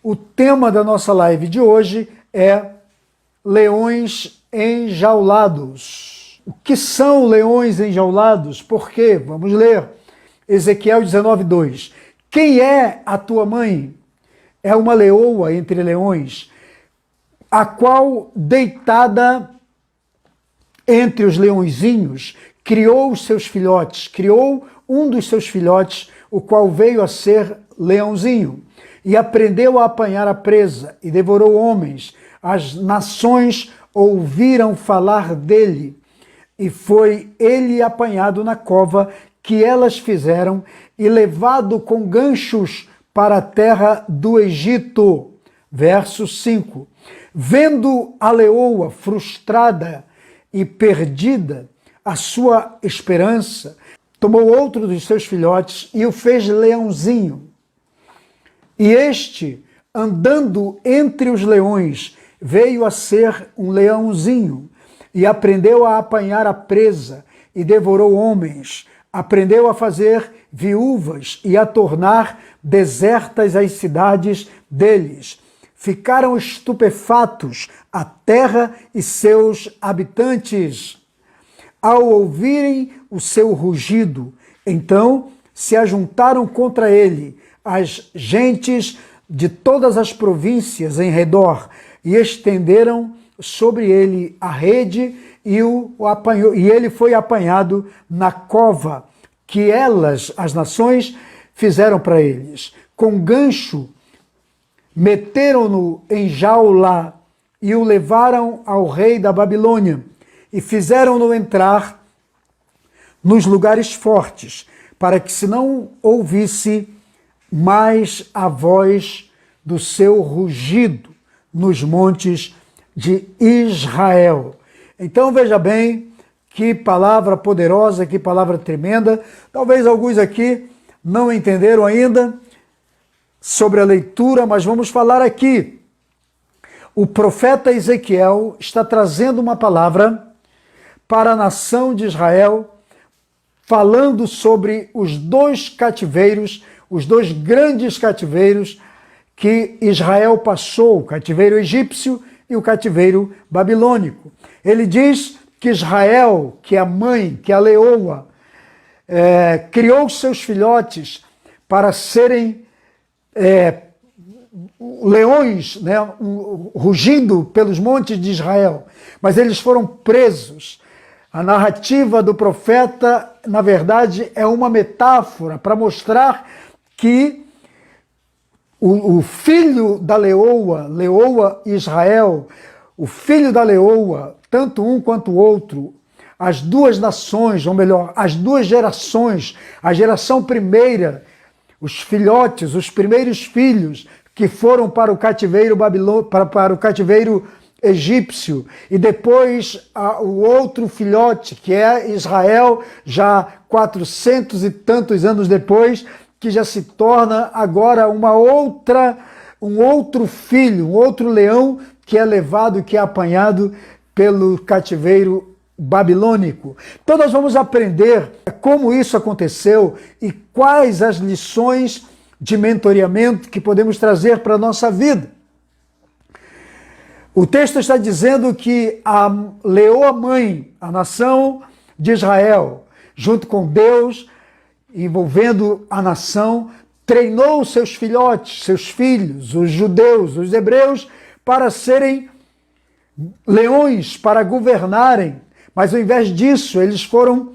O tema da nossa live de hoje é leões enjaulados. O que são leões enjaulados? Por quê? Vamos ler. Ezequiel 19:2. Quem é a tua mãe? É uma leoa entre leões, a qual, deitada entre os leõezinhos, criou os seus filhotes, criou um dos seus filhotes, o qual veio a ser leãozinho, e aprendeu a apanhar a presa, e devorou homens. As nações ouviram falar dele, e foi ele apanhado na cova que elas fizeram, e levado com ganchos para a terra do Egito. Verso 5. Vendo a leoa frustrada e perdida a sua esperança, tomou outro dos seus filhotes e o fez leãozinho. E este, andando entre os leões, veio a ser um leãozinho, e aprendeu a apanhar a presa, e devorou homens, aprendeu a fazer viúvas, e a tornar desertas as cidades deles. Ficaram estupefatos a terra e seus habitantes, ao ouvirem o seu rugido. Então se ajuntaram contra ele as gentes de todas as províncias em redor, e estenderam sobre ele a rede, e o apanhou, e ele foi apanhado na cova que elas, as nações, fizeram para eles. Com gancho meteram-no em jaula e o levaram ao rei da Babilônia, e fizeram-no entrar nos lugares fortes, para que se não ouvisse mais a voz do seu rugido nos montes de Israel. Então veja bem, que palavra poderosa, que palavra tremenda. Talvez alguns aqui não entenderam ainda sobre a leitura, mas vamos falar aqui. O profeta Ezequiel está trazendo uma palavra para a nação de Israel, falando sobre os dois cativeiros, os dois grandes cativeiros que Israel passou, o cativeiro egípcio e o cativeiro babilônico. Ele diz que Israel, que é a mãe, que é a leoa, criou seus filhotes para serem leões, né, rugindo pelos montes de Israel, mas eles foram presos. A narrativa do profeta, na verdade, é uma metáfora para mostrar que o filho da leoa, leoa Israel, o filho da leoa, tanto um quanto o outro, as duas nações, ou melhor, as duas gerações, a geração primeira, os filhotes, os primeiros filhos que foram para o cativeiro para o cativeiro egípcio, e depois o outro filhote, que é Israel, já 400 e tantos anos depois, que já se torna agora um outro filho, um outro leão que é levado, que é apanhado pelo cativeiro babilônico. Então nós vamos aprender como isso aconteceu e quais as lições de mentoreamento que podemos trazer para a nossa vida. O texto está dizendo que a leoa mãe, a nação de Israel, junto com Deus, envolvendo a nação, treinou seus filhotes, seus filhos, os judeus, os hebreus, para serem leões, para governarem. Mas ao invés disso, eles foram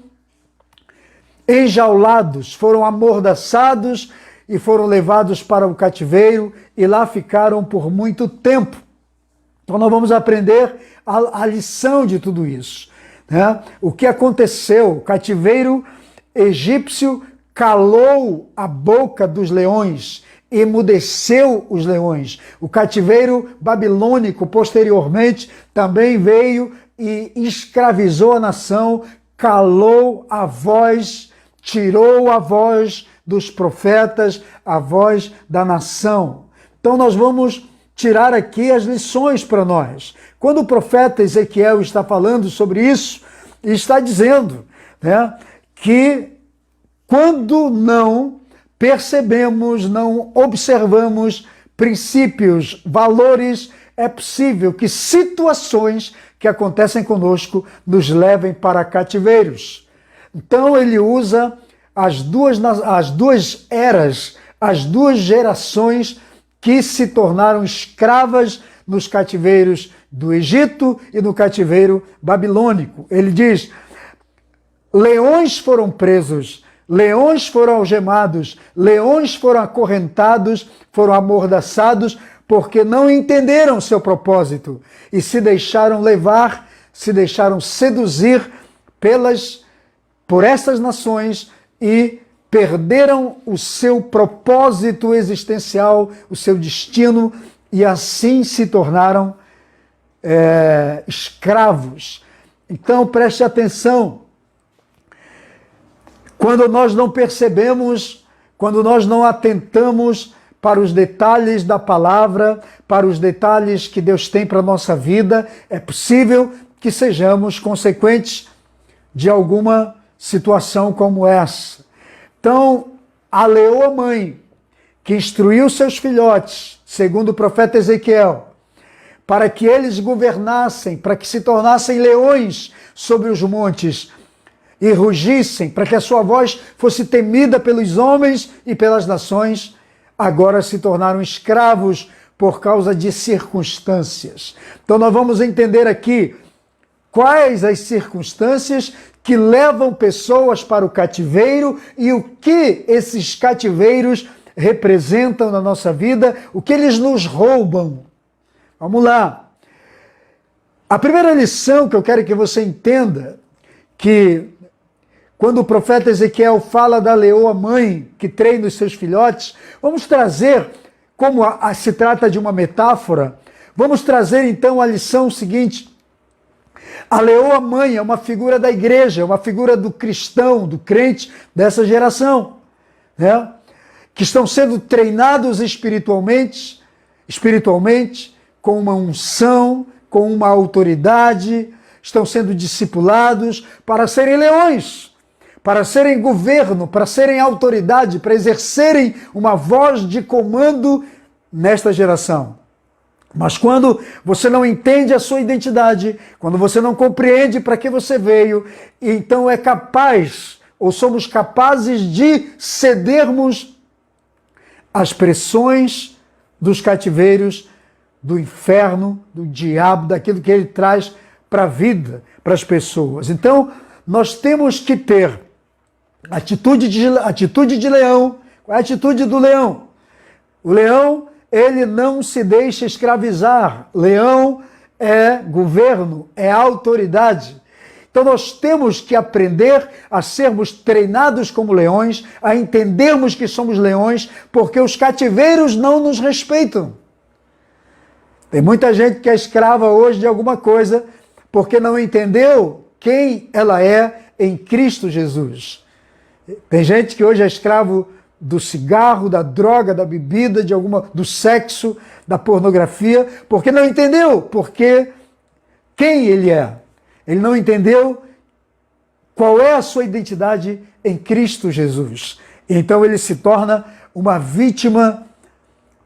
enjaulados, foram amordaçados e foram levados para o cativeiro, e lá ficaram por muito tempo. Então nós vamos aprender a lição de tudo isso, né? O que aconteceu? O cativeiro egípcio calou a boca dos leões, emudeceu os leões. O cativeiro babilônico, posteriormente, também veio e escravizou a nação, calou a voz, tirou a voz dos profetas, a voz da nação. Então nós vamos tirar aqui as lições para nós. Quando o profeta Ezequiel está falando sobre isso, está dizendo, né, que quando não percebemos, não observamos princípios, valores, é possível que situações que acontecem conosco nos levem para cativeiros. Então ele usa as duas eras, as duas gerações que se tornaram escravas nos cativeiros do Egito e no cativeiro babilônico. Ele diz: leões foram presos, leões foram algemados, leões foram acorrentados, foram amordaçados, porque não entenderam seu propósito e se deixaram levar, se deixaram seduzir por essas nações e perderam o seu propósito existencial, o seu destino, e assim se tornaram escravos. Então preste atenção. Quando nós não percebemos, quando nós não atentamos para os detalhes da palavra, para os detalhes que Deus tem para a nossa vida, é possível que sejamos consequentes de alguma situação como essa. Então, a leoa mãe, que instruiu seus filhotes, segundo o profeta Ezequiel, para que eles governassem, para que se tornassem leões sobre os montes e rugissem, para que a sua voz fosse temida pelos homens e pelas nações, agora se tornaram escravos por causa de circunstâncias. Então nós vamos entender aqui quais as circunstâncias que levam pessoas para o cativeiro e o que esses cativeiros representam na nossa vida, o que eles nos roubam. Vamos lá. A primeira lição que eu quero que você entenda, que quando o profeta Ezequiel fala da leoa mãe que treina os seus filhotes, vamos trazer, como se trata de uma metáfora, vamos trazer então a lição seguinte. A leoa mãe é uma figura da igreja, uma figura do cristão, do crente dessa geração, né? Que estão sendo treinados espiritualmente, com uma unção, com uma autoridade, estão sendo discipulados para serem leões, para serem governo, para serem autoridade, para exercerem uma voz de comando nesta geração. Mas quando você não entende a sua identidade, quando você não compreende para que você veio, então é capaz, ou somos capazes de cedermos às pressões dos cativeiros, do inferno, do diabo, daquilo que ele traz para a vida, para as pessoas. Então, nós temos que ter atitude de leão. Qual é a atitude do leão? O leão, ele não se deixa escravizar. Leão é governo, é autoridade. Então nós temos que aprender a sermos treinados como leões, a entendermos que somos leões, porque os cativeiros não nos respeitam. Tem muita gente que é escrava hoje de alguma coisa, porque não entendeu quem ela é em Cristo Jesus. Tem gente que hoje é escravo do cigarro, da droga, da bebida, do sexo, da pornografia, porque não entendeu quem ele é. Ele não entendeu qual é a sua identidade em Cristo Jesus. Então ele se torna uma vítima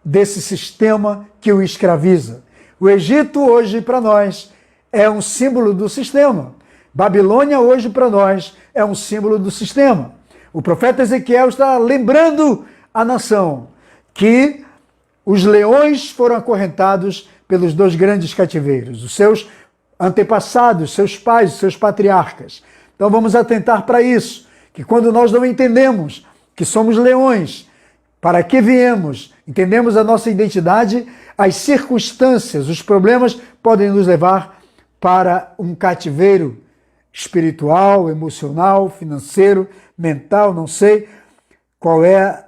desse sistema que o escraviza. O Egito hoje para nós é um símbolo do sistema. Babilônia hoje para nós é um símbolo do sistema. O profeta Ezequiel está lembrando a nação que os leões foram acorrentados pelos dois grandes cativeiros, os seus antepassados, seus pais, seus patriarcas. Então vamos atentar para isso, que quando nós não entendemos que somos leões, para que viemos, entendemos a nossa identidade, as circunstâncias, os problemas podem nos levar para um cativeiro espiritual, emocional, financeiro, mental, não sei qual é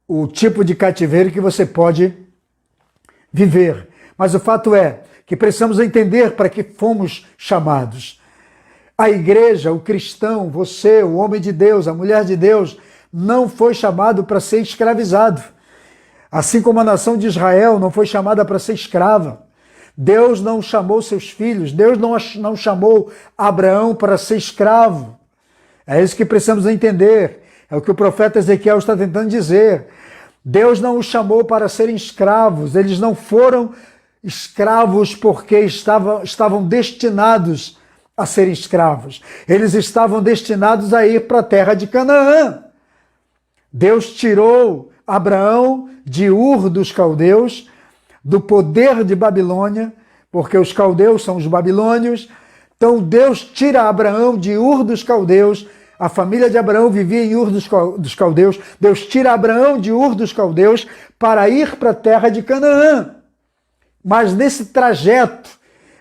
o tipo de cativeiro que você pode viver. Mas o fato é que precisamos entender para que fomos chamados. A igreja, o cristão, você, o homem de Deus, a mulher de Deus, não foi chamado para ser escravizado. Assim como a nação de Israel não foi chamada para ser escrava. Deus não chamou seus filhos, Deus não chamou Abraão para ser escravo. É isso que precisamos entender. É o que o profeta Ezequiel está tentando dizer. Deus não os chamou para serem escravos, eles não foram escravos porque estavam destinados a serem escravos. Eles estavam destinados a ir para a terra de Canaã. Deus tirou Abraão de Ur dos caldeus, do poder de Babilônia, porque os caldeus são os babilônios. Então Deus tira Abraão de Ur dos caldeus. A família de Abraão vivia em Ur dos caldeus. Deus tira Abraão de Ur dos caldeus para ir para a terra de Canaã. Mas nesse trajeto,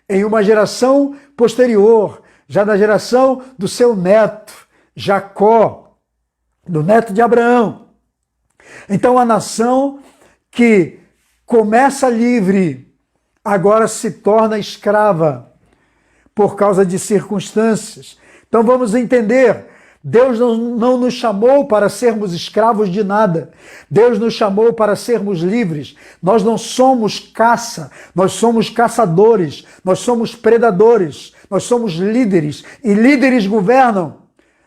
em uma geração posterior, já na geração do seu neto, Jacó, do neto de Abraão. Então a nação que começa livre, agora se torna escrava por causa de circunstâncias. Então vamos entender, Deus não nos chamou para sermos escravos de nada. Deus nos chamou para sermos livres. Nós não somos caça, nós somos caçadores, nós somos predadores, nós somos líderes e líderes governam.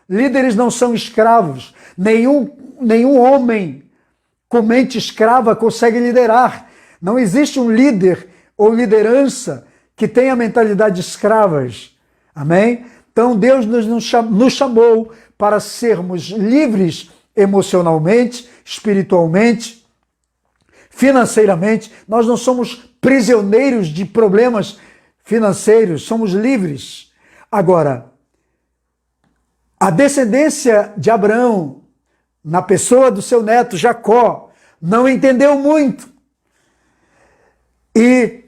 Líderes não são escravos. Nenhum homem com mente escrava consegue liderar. Não existe um líder ou liderança que tenha mentalidade de escravas. Amém? Então Deus nos chamou para sermos livres emocionalmente, espiritualmente, financeiramente. Nós não somos prisioneiros de problemas financeiros, somos livres. Agora, a descendência de Abraão, na pessoa do seu neto Jacó, não entendeu muito. E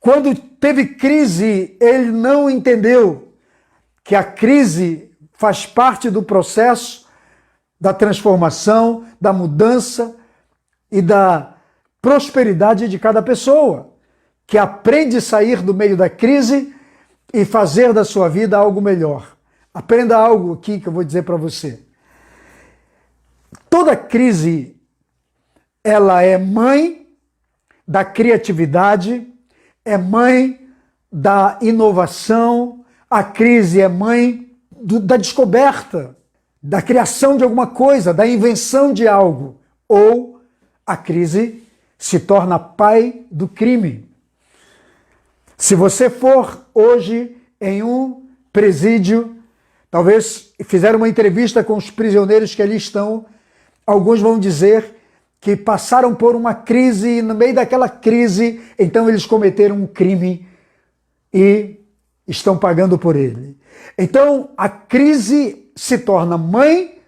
quando teve crise, ele não entendeu que a crise faz parte do processo da transformação, da mudança e da prosperidade de cada pessoa, que aprende a sair do meio da crise e fazer da sua vida algo melhor. Aprenda algo aqui que eu vou dizer para você. Toda crise, ela é mãe da criatividade, é mãe da inovação, a crise é mãe da descoberta, da criação de alguma coisa, da invenção de algo. Ou a crise se torna pai do crime. Se você for hoje em um presídio, talvez fizeram uma entrevista com os prisioneiros que ali estão, alguns vão dizer que passaram por uma crise e no meio daquela crise, então eles cometeram um crime e estão pagando por ele. Então a crise se torna mãe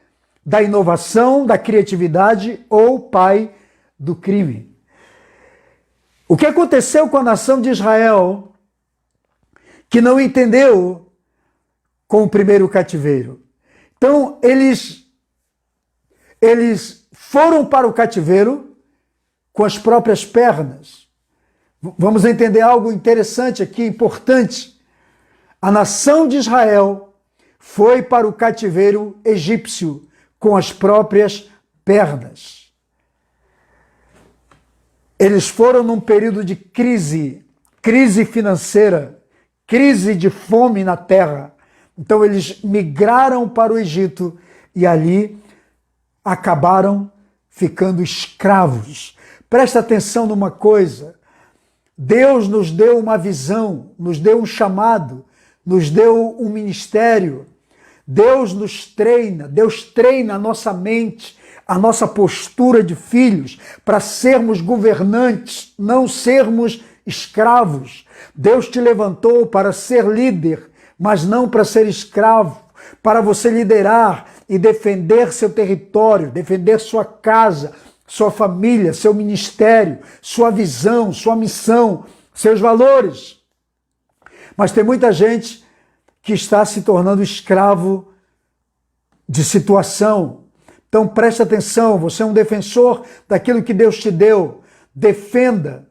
da inovação, da criatividade ou pai do crime. O que aconteceu com a nação de Israel, que não entendeu com o primeiro cativeiro? Então eles foram para o cativeiro com as próprias pernas. Vamos entender algo interessante aqui, importante. A nação de Israel foi para o cativeiro egípcio com as próprias pernas. Eles foram num período de crise financeira, crise de fome na terra. Então eles migraram para o Egito e ali acabaram ficando escravos. Presta atenção numa coisa. Deus nos deu uma visão, nos deu um chamado, nos deu um ministério. Deus nos treina, Deus treina a nossa mente, a nossa postura de filhos para sermos governantes, não sermos escravos. Deus te levantou para ser líder, mas não para ser escravo, para você liderar e defender seu território, defender sua casa, sua família, seu ministério, sua visão, sua missão, seus valores. Mas tem muita gente que está se tornando escravo de situação. Então preste atenção, você é um defensor daquilo que Deus te deu. Defenda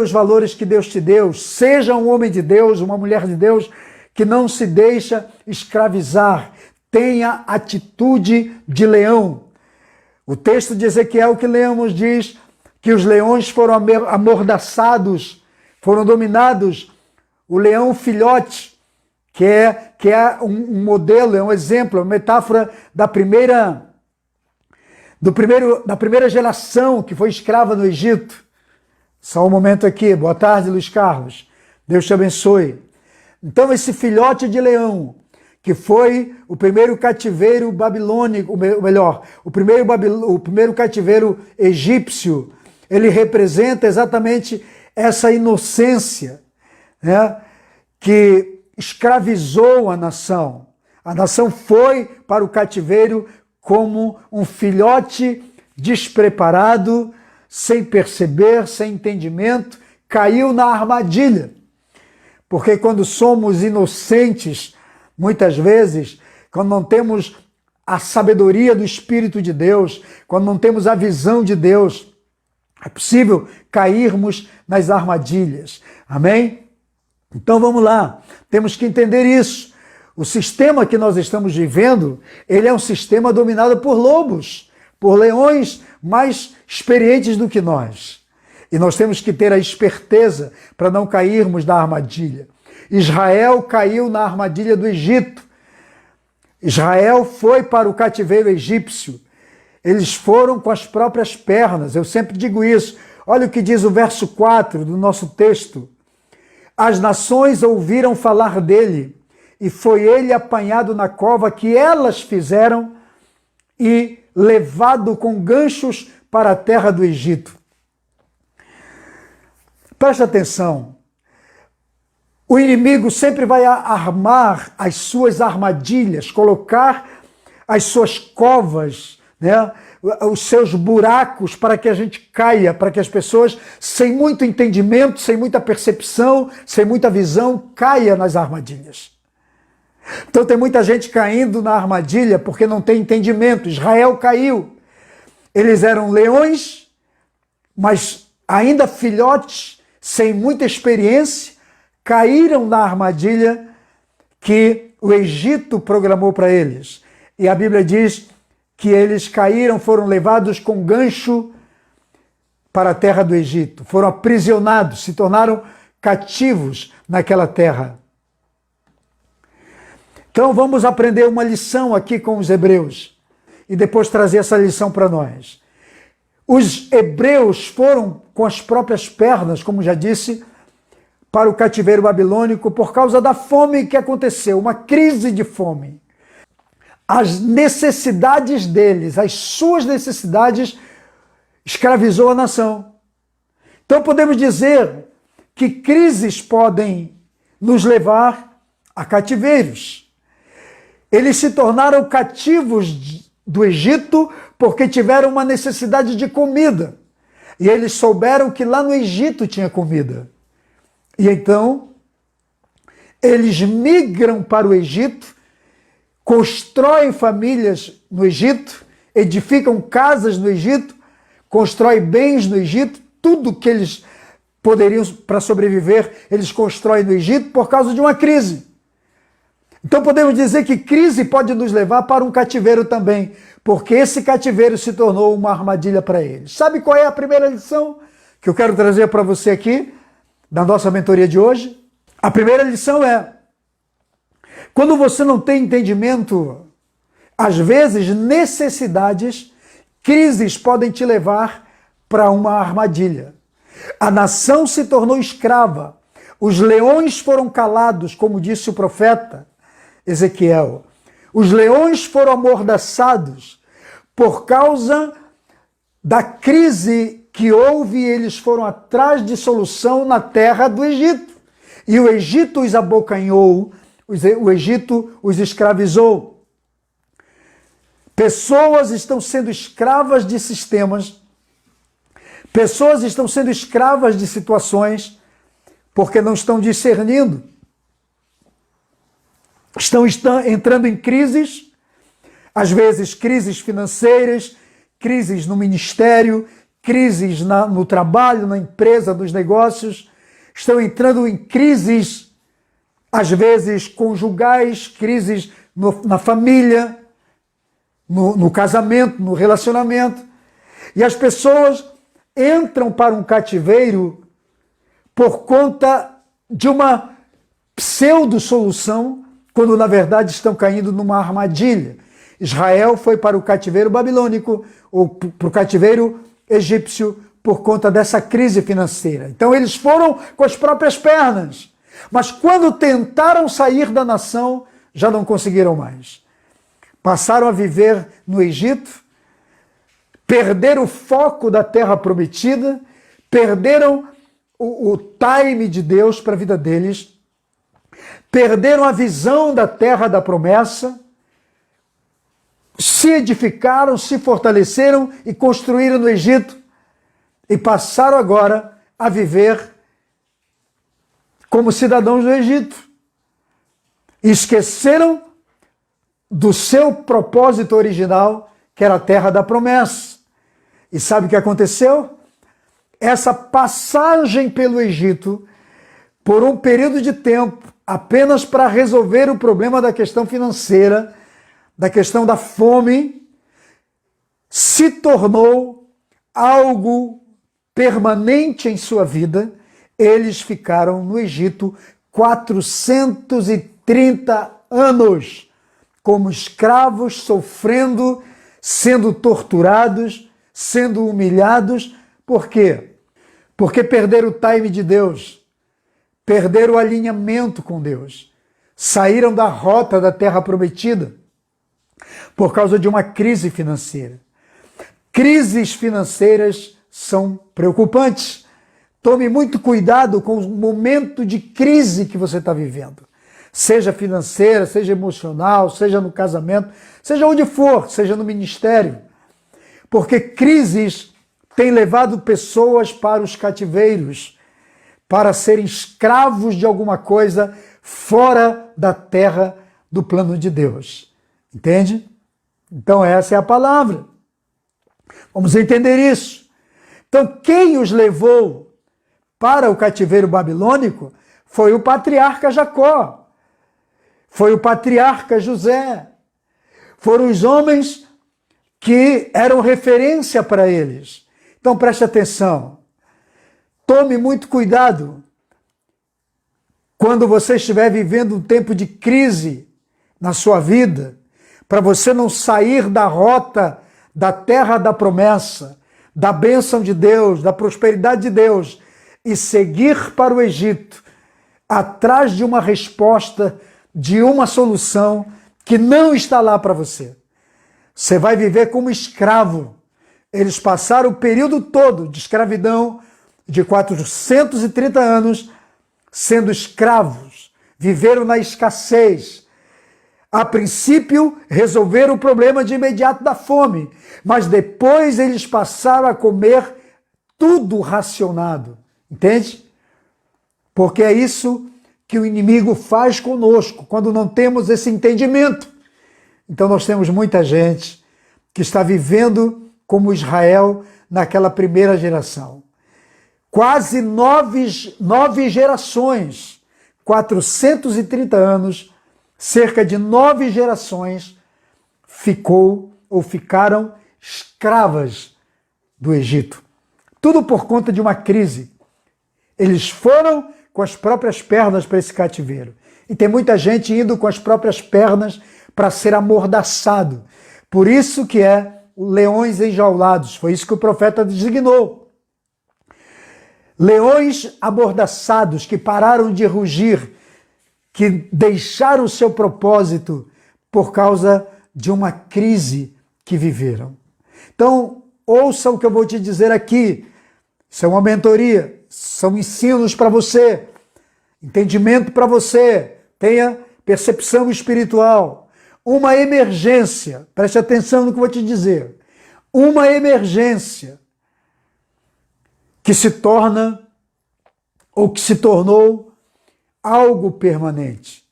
os valores que Deus te deu. Seja um homem de Deus, uma mulher de Deus, que não se deixa escravizar. Tenha atitude de leão. O texto de Ezequiel que lemos diz que os leões foram amordaçados, foram dominados. O leão filhote, que é um modelo, é um exemplo, é uma metáfora da primeira da primeira geração que foi escrava no Egito. Só um momento aqui. Boa tarde, Luiz Carlos. Deus te abençoe. Então, esse filhote de leão, que foi o primeiro cativeiro babilônico, ou melhor, o primeiro cativeiro egípcio, ele representa exatamente essa inocência, né, que escravizou a nação. A nação foi para o cativeiro como um filhote despreparado, sem perceber, sem entendimento, caiu na armadilha. Porque quando somos inocentes, muitas vezes, quando não temos a sabedoria do Espírito de Deus, quando não temos a visão de Deus, é possível cairmos nas armadilhas. Amém? Então vamos lá, temos que entender isso. O sistema que nós estamos vivendo, ele é um sistema dominado por lobos, por leões mais experientes do que nós. E nós temos que ter a esperteza para não cairmos na armadilha. Israel caiu na armadilha do Egito. Israel foi para o cativeiro egípcio. Eles foram com as próprias pernas. Eu sempre digo isso. Olha o que diz o verso 4 do nosso texto. As nações ouviram falar dele, e foi ele apanhado na cova que elas fizeram e levado com ganchos para a terra do Egito. Preste atenção. O inimigo sempre vai armar as suas armadilhas, colocar as suas covas, né, os seus buracos para que a gente caia, para que as pessoas, sem muito entendimento, sem muita percepção, sem muita visão, caia nas armadilhas. Então tem muita gente caindo na armadilha porque não tem entendimento. Israel caiu. Eles eram leões, mas ainda filhotes, sem muita experiência, caíram na armadilha que o Egito programou para eles. E a Bíblia diz que eles caíram, foram levados com gancho para a terra do Egito. Foram aprisionados, se tornaram cativos naquela terra. Então vamos aprender uma lição aqui com os hebreus e depois trazer essa lição para nós. Os hebreus foram com as próprias pernas, como já disse, para o cativeiro babilônico por causa da fome que aconteceu, uma crise de fome. As necessidades deles, as suas necessidades, escravizou a nação. Então podemos dizer que crises podem nos levar a cativeiros. Eles se tornaram cativos do Egito porque tiveram uma necessidade de comida. E eles souberam que lá no Egito tinha comida. E então, eles migram para o Egito, constroem famílias no Egito, edificam casas no Egito, constroem bens no Egito, tudo que eles poderiam para sobreviver, eles constroem no Egito por causa de uma crise. Então podemos dizer que crise pode nos levar para um cativeiro também, porque esse cativeiro se tornou uma armadilha para eles. Sabe qual é a primeira lição que eu quero trazer para você aqui, da nossa mentoria de hoje? A primeira lição é: quando você não tem entendimento, às vezes necessidades, crises podem te levar para uma armadilha. A nação se tornou escrava, os leões foram calados, como disse o profeta Ezequiel. Os leões foram amordaçados por causa da crise que houve, e eles foram atrás de solução na terra do Egito. E o Egito os abocanhou, o Egito os escravizou. Pessoas estão sendo escravas de sistemas, pessoas estão sendo escravas de situações porque não estão discernindo. Estão entrando em crises, às vezes crises financeiras, crises no ministério, crises no trabalho, na empresa, nos negócios. Estão entrando em crises, às vezes conjugais, crises na família, no casamento, no relacionamento. E as pessoas entram para um cativeiro por conta de uma pseudo-solução, quando na verdade estão caindo numa armadilha. Israel foi para o cativeiro babilônico, ou para o cativeiro egípcio, por conta dessa crise financeira. Então eles foram com as próprias pernas, mas quando tentaram sair da nação, já não conseguiram mais. Passaram a viver no Egito, perderam o foco da terra prometida, perderam o time de Deus para a vida deles, perderam a visão da terra da promessa, se edificaram, se fortaleceram e construíram no Egito e passaram agora a viver como cidadãos do Egito. E esqueceram do seu propósito original, que era a terra da promessa. E sabe o que aconteceu? Essa passagem pelo Egito, por um período de tempo, apenas para resolver o problema da questão financeira, da questão da fome, se tornou algo permanente em sua vida. Eles ficaram no Egito 430 anos, como escravos, sofrendo, sendo torturados, sendo humilhados. Por quê? Porque perderam o time de Deus, perderam o alinhamento com Deus, saíram da rota da terra prometida por causa de uma crise financeira. Crises financeiras são preocupantes. Tome muito cuidado com o momento de crise que você está vivendo. Seja financeira, seja emocional, seja no casamento, seja onde for, seja no ministério. Porque crises têm levado pessoas para os cativeiros, para serem escravos de alguma coisa fora da terra do plano de Deus. Entende? Então essa é a palavra. Vamos entender isso. Então quem os levou para o cativeiro babilônico foi o patriarca Jacó, foi o patriarca José, foram os homens que eram referência para eles. Então preste atenção, tome muito cuidado quando você estiver vivendo um tempo de crise na sua vida, para você não sair da rota da terra da promessa, da bênção de Deus, da prosperidade de Deus, e seguir para o Egito, atrás de uma resposta, de uma solução que não está lá para você. Você vai viver como escravo. Eles passaram o período todo de escravidão, de 430 anos, sendo escravos, viveram na escassez. A princípio, resolveram o problema de imediato da fome, mas depois eles passaram a comer tudo racionado. Entende? Porque é isso que o inimigo faz conosco, quando não temos esse entendimento. Então nós temos muita gente que está vivendo como Israel naquela primeira geração. Quase nove gerações, 430 anos, cerca de 9 gerações ficaram escravas do Egito. Tudo por conta de uma crise. Eles foram com as próprias pernas para esse cativeiro. E tem muita gente indo com as próprias pernas para ser amordaçado. Por isso que é leões enjaulados. Foi isso que o profeta designou. Leões amordaçados que pararam de rugir, que deixaram o seu propósito por causa de uma crise que viveram. Então, ouça o que eu vou te dizer aqui. Isso é uma mentoria, são ensinos para você, entendimento para você, tenha percepção espiritual. Uma emergência, preste atenção no que eu vou te dizer, uma emergência que se torna ou que se tornou algo permanente.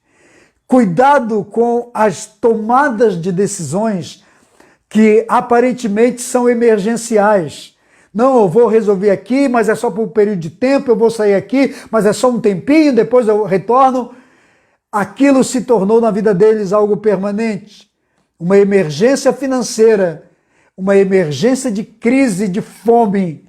Cuidado com as tomadas de decisões que aparentemente são emergenciais. Não, eu vou resolver aqui, mas é só por um período de tempo, eu vou sair aqui, mas é só um tempinho, depois eu retorno. Aquilo se tornou na vida deles algo permanente. Uma emergência financeira, uma emergência de crise, de fome,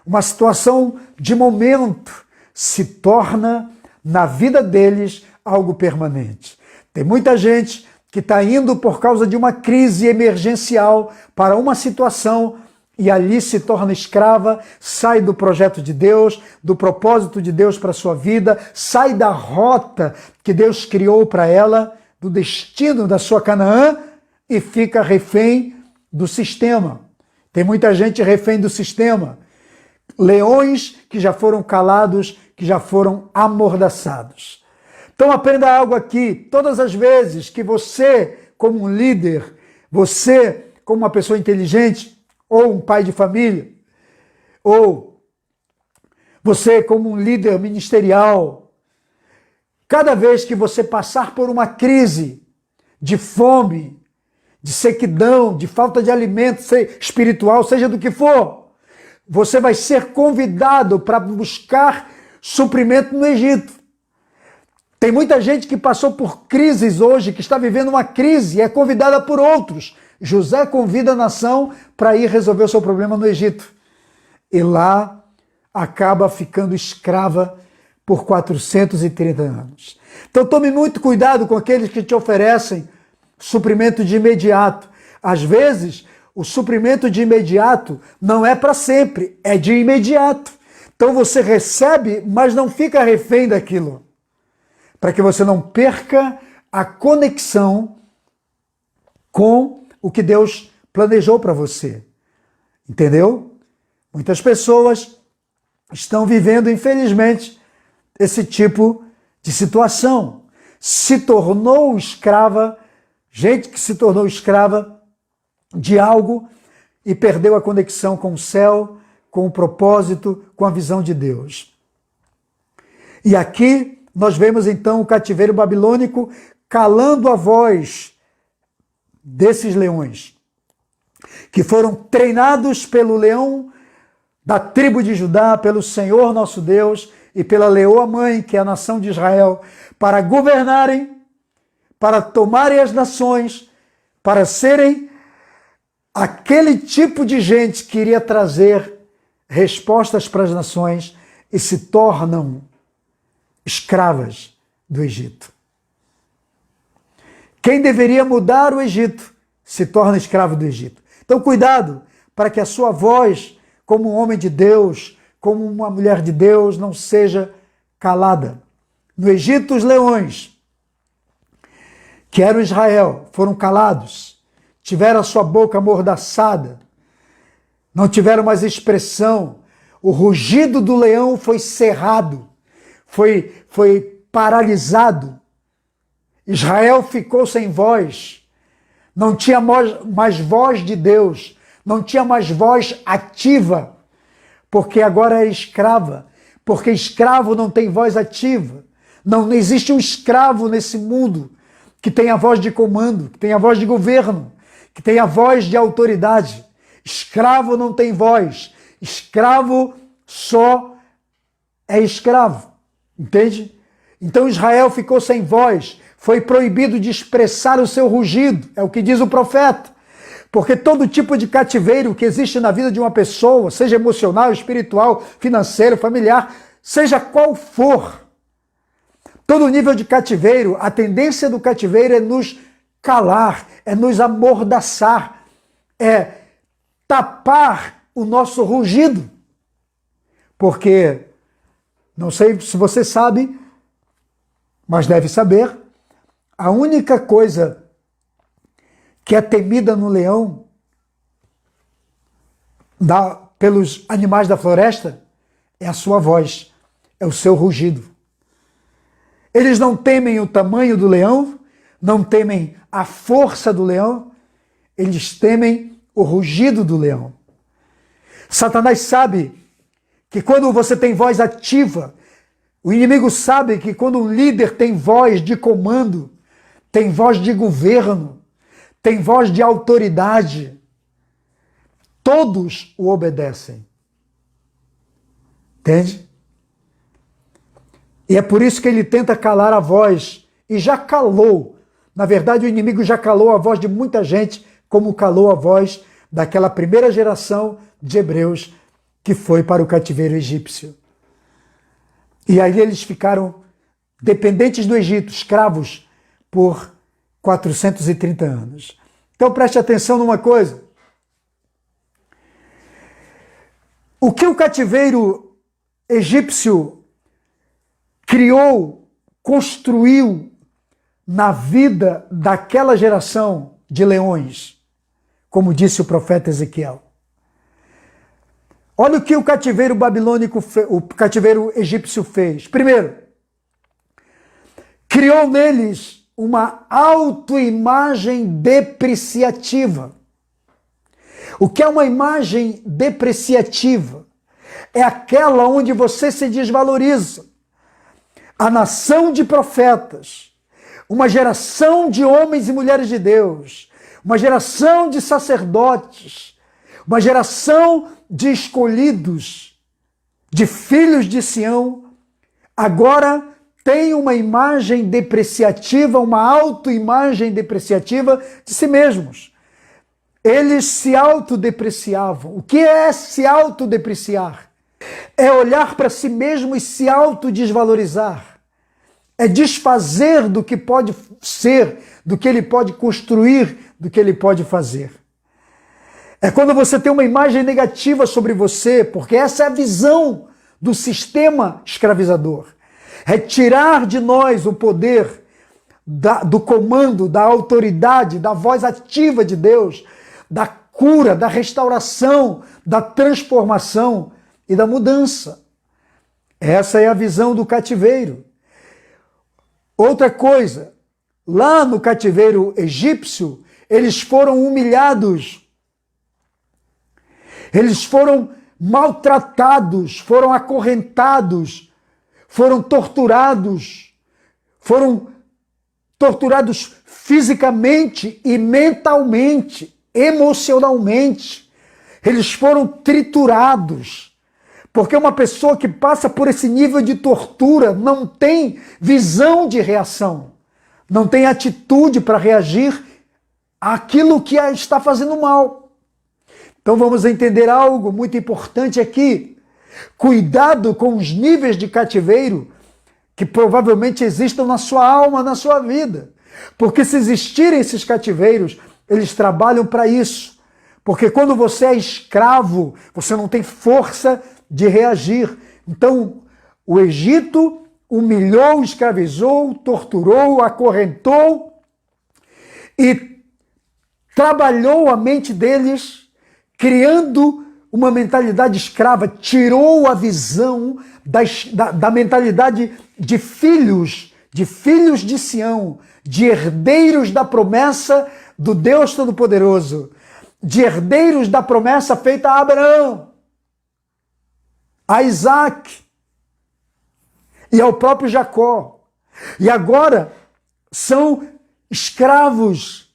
uma situação de momento se torna na vida deles algo permanente. Tem muita gente que está indo por causa de uma crise emergencial para uma situação e ali se torna escrava, sai do projeto de Deus, do propósito de Deus para a sua vida, sai da rota que Deus criou para ela, do destino da sua Canaã e fica refém do sistema. Tem muita gente refém do sistema. Leões que já foram calados, que já foram amordaçados. Então aprenda algo aqui. Todas as vezes que você, como um líder, você, como uma pessoa inteligente, ou um pai de família, ou você, como um líder ministerial, cada vez que você passar por uma crise de fome, de sequidão, de falta de alimento espiritual, seja do que for, você vai ser convidado para buscar suprimento no Egito. Tem muita gente que passou por crises hoje, que está vivendo uma crise e é convidada por outros. José convida a nação para ir resolver o seu problema no Egito. E lá acaba ficando escrava por 430 anos. Então tome muito cuidado com aqueles que te oferecem suprimento de imediato. Às vezes, o suprimento de imediato não é para sempre, é de imediato. Então você recebe, mas não fica refém daquilo. Para que você não perca a conexão com o que Deus planejou para você. Entendeu? Muitas pessoas estão vivendo, infelizmente, esse tipo de situação. Se tornou escrava, gente que se tornou escrava de algo e perdeu a conexão com o céu, com o propósito, com a visão de Deus. E aqui nós vemos então o cativeiro babilônico calando a voz desses leões, que foram treinados pelo leão da tribo de Judá, pelo Senhor nosso Deus e pela leoa mãe, que é a nação de Israel, para governarem, para tomarem as nações, para serem aquele tipo de gente que iria trazer respostas para as nações e se tornam escravas do Egito. Quem deveria mudar o Egito se torna escravo do Egito. Então cuidado para que a sua voz, como um homem de Deus, como uma mulher de Deus, não seja calada. No Egito, os leões, que eram Israel, foram calados, tiveram a sua boca amordaçada, não tiveram mais expressão. O rugido do leão foi cerrado, foi paralisado. Israel ficou sem voz, não tinha mais voz de Deus, não tinha mais voz ativa, porque agora é escrava, porque escravo não tem voz ativa. Não existe um escravo nesse mundo que tenha voz de comando, que tenha voz de governo, que tenha voz de autoridade. Escravo não tem voz, escravo só é escravo, entende? Então Israel ficou sem voz, foi proibido de expressar o seu rugido, é o que diz o profeta, porque todo tipo de cativeiro que existe na vida de uma pessoa, seja emocional, espiritual, financeiro, familiar, seja qual for, todo nível de cativeiro, a tendência do cativeiro é nos calar, é nos amordaçar, é tapar o nosso rugido, porque, não sei se você sabe, mas deve saber, a única coisa que é temida no leão, pelos animais da floresta, é a sua voz, é o seu rugido. Eles não temem o tamanho do leão, não temem a força do leão, eles temem o rugido do leão. Satanás sabe que quando você tem voz ativa, o inimigo sabe que quando um líder tem voz de comando, tem voz de governo, tem voz de autoridade, todos o obedecem. Entende? E é por isso que ele tenta calar a voz, e já calou. Na verdade, o inimigo já calou a voz de muita gente, como calou a voz daquela primeira geração de hebreus que foi para o cativeiro egípcio. E aí eles ficaram dependentes do Egito, escravos, por 430 anos. Então preste atenção numa coisa. O que o cativeiro egípcio criou, construiu na vida daquela geração de leões, como disse o profeta Ezequiel. Olha o que o cativeiro babilônico, o cativeiro egípcio fez. Primeiro, criou neles uma autoimagem depreciativa. O que é uma imagem depreciativa? É aquela onde você se desvaloriza. A nação de profetas, uma geração de homens e mulheres de Deus, uma geração de sacerdotes, uma geração de escolhidos, de filhos de Sião, agora tem uma imagem depreciativa, uma autoimagem depreciativa de si mesmos. Eles se autodepreciavam. O que é se autodepreciar? É olhar para si mesmo e se autodesvalorizar. É desfazer do que pode ser, do que ele pode construir, do que ele pode fazer. É quando você tem uma imagem negativa sobre você, porque essa é a visão do sistema escravizador. É tirar de nós o poder do comando, da autoridade, da voz ativa de Deus, da cura, da restauração, da transformação e da mudança. Essa é a visão do cativeiro. Outra coisa, lá no cativeiro egípcio, eles foram humilhados, eles foram maltratados, foram acorrentados, foram torturados fisicamente e mentalmente, emocionalmente. Eles foram triturados. Porque uma pessoa que passa por esse nível de tortura não tem visão de reação, não tem atitude para reagir àquilo que a está fazendo mal. Então vamos entender algo muito importante aqui. Cuidado com os níveis de cativeiro que provavelmente existam na sua alma, na sua vida. Porque se existirem esses cativeiros, eles trabalham para isso. Porque quando você é escravo, você não tem força de reagir. Então, o Egito humilhou, escravizou, torturou, acorrentou e trabalhou a mente deles, criando uma mentalidade escrava, tirou a visão da mentalidade de filhos de Sião, de herdeiros da promessa do Deus Todo-Poderoso, de herdeiros da promessa feita a Abraão, a Isaac e ao próprio Jacó. E agora são escravos.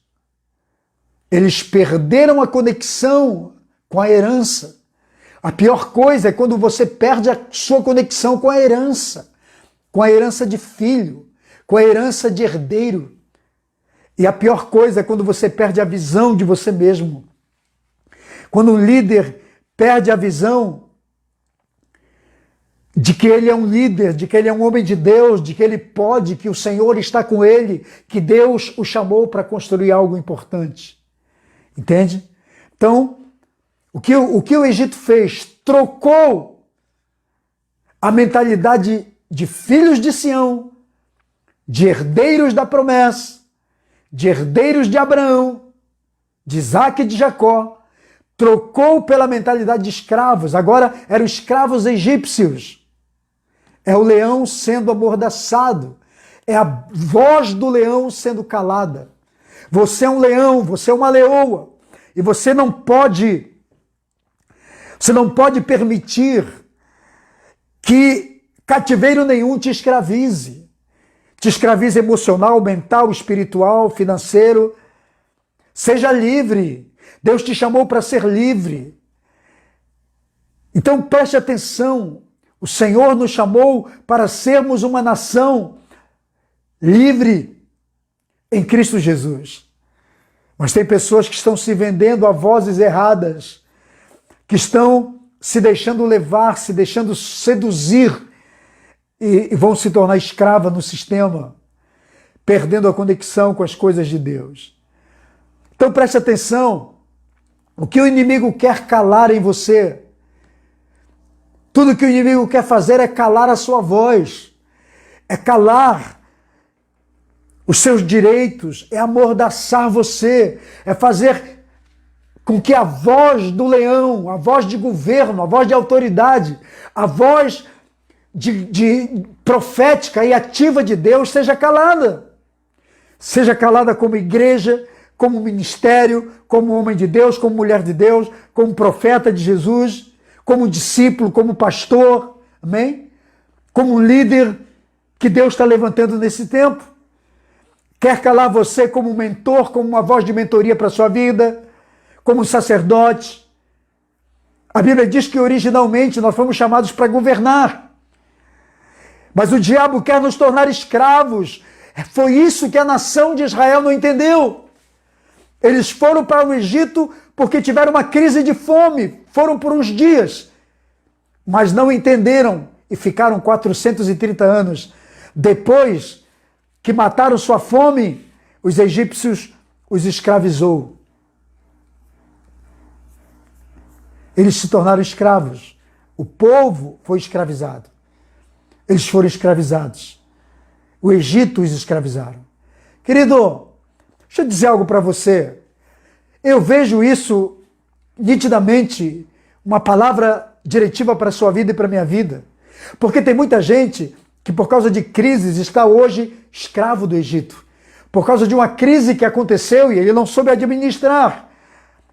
Eles perderam a conexão com a herança. A pior coisa é quando você perde a sua conexão com a herança de filho, com a herança de herdeiro. E a pior coisa é quando você perde a visão de você mesmo. Quando um líder perde a visão de que ele é um líder, de que ele é um homem de Deus, de que ele pode, que o Senhor está com ele, que Deus o chamou para construir algo importante. Entende? Então, o que o Egito fez? Trocou a mentalidade de filhos de Sião, de herdeiros da promessa, de herdeiros de Abraão, de Isaac e de Jacó, trocou pela mentalidade de escravos. Agora eram escravos egípcios. É o leão sendo amordaçado. É a voz do leão sendo calada. Você é um leão, você é uma leoa. E você não pode permitir que cativeiro nenhum te escravize. Te escravize emocional, mental, espiritual, financeiro. Seja livre. Deus te chamou para ser livre. Então preste atenção. O Senhor nos chamou para sermos uma nação livre em Cristo Jesus. Mas tem pessoas que estão se vendendo a vozes erradas, que estão se deixando levar, se deixando seduzir e vão se tornar escrava no sistema. perdendo a conexão com as coisas de Deus. Então preste atenção, o que o inimigo quer calar em você, tudo que o inimigo quer fazer é calar a sua voz, é calar os seus direitos, é amordaçar você, é fazer com que a voz do leão, a voz de governo, a voz de autoridade, a voz de profética e ativa de Deus seja calada. Seja calada como igreja, como ministério, como homem de Deus, como mulher de Deus, como profeta de Jesus, como discípulo, como pastor, amém? Como líder que Deus está levantando nesse tempo. Quer calar você como mentor, como uma voz de mentoria para a sua vida, como sacerdote. A Bíblia diz que originalmente nós fomos chamados para governar. Mas o diabo quer nos tornar escravos. Foi isso que a nação de Israel não entendeu. Eles foram para o Egito porque tiveram uma crise de fome. Foram por uns dias. Mas não entenderam e ficaram 430 anos. Depois que mataram sua fome, os egípcios os escravizou. Eles se tornaram escravos. O povo foi escravizado. Eles foram escravizados. O Egito os escravizaram. Querido, deixa eu dizer algo para você. Eu vejo isso nitidamente, uma palavra diretiva para a sua vida e para a minha vida. Porque tem muita gente que por causa de crises está hoje escravo do Egito. Por causa de uma crise que aconteceu e ele não soube administrar.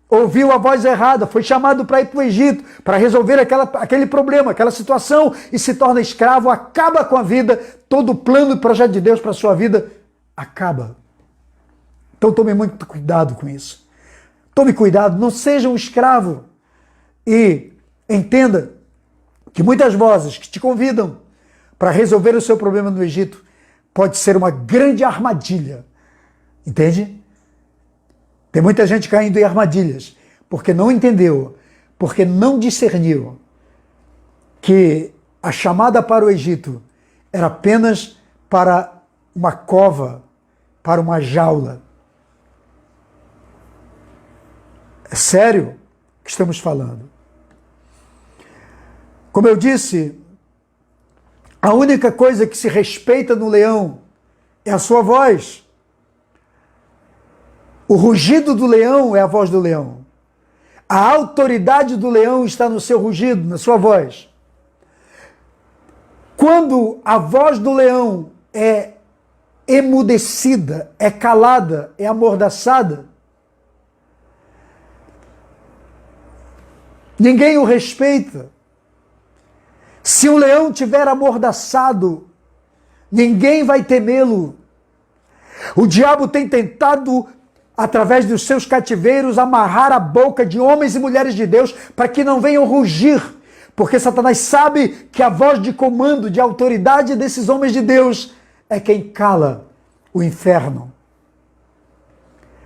Ouviu a voz errada, foi chamado para ir para o Egito, para resolver aquele problema, aquela situação, e se torna escravo, acaba com a vida, todo o plano e projeto de Deus para a sua vida acaba. Então tome muito cuidado com isso. Tome cuidado, não seja um escravo. E entenda que muitas vozes que te convidam para resolver o seu problema no Egito pode ser uma grande armadilha. Entende? Tem muita gente caindo em armadilhas, porque não entendeu, porque não discerniu que a chamada para o Egito era apenas para uma cova, para uma jaula. É sério que estamos falando. Como eu disse, a única coisa que se respeita no leão é a sua voz. O rugido do leão é a voz do leão. A autoridade do leão está no seu rugido, na sua voz. Quando a voz do leão é emudecida, é calada, é amordaçada, ninguém o respeita. Se um leão tiver amordaçado, ninguém vai temê-lo. O diabo tem tentado, através dos seus cativeiros, amarrar a boca de homens e mulheres de Deus para que não venham rugir, porque Satanás sabe que a voz de comando, de autoridade desses homens de Deus é quem cala o inferno.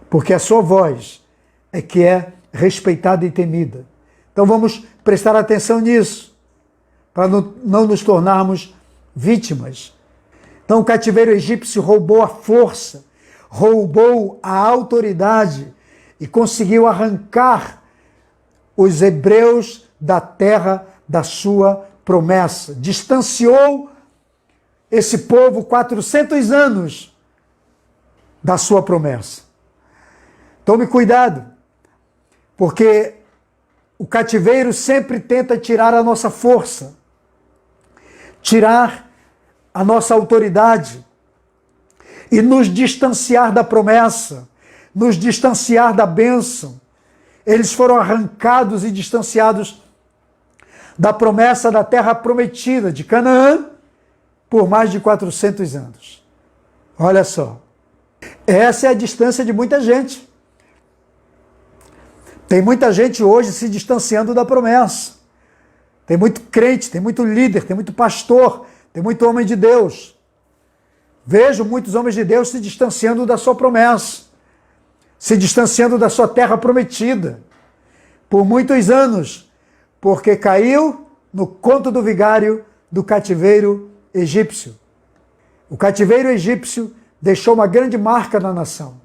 Porque a sua voz é que é respeitada e temida. Então vamos prestar atenção nisso, para não nos tornarmos vítimas. Então o cativeiro egípcio roubou a força, roubou a autoridade e conseguiu arrancar os hebreus da terra da sua promessa. Distanciou esse povo 400 anos da sua promessa. Tome cuidado, porque o cativeiro sempre tenta tirar a nossa força, tirar a nossa autoridade, e nos distanciar da promessa, nos distanciar da bênção. Eles foram arrancados e distanciados da promessa da terra prometida de Canaã por mais de 400 anos. Olha só, essa é a distância de muita gente. Tem muita gente hoje se distanciando da promessa. Tem muito crente, tem muito líder, tem muito pastor, tem muito homem de Deus. Vejo muitos homens de Deus se distanciando da sua promessa, se distanciando da sua terra prometida, por muitos anos, porque caiu no conto do vigário do cativeiro egípcio. O cativeiro egípcio deixou uma grande marca na nação.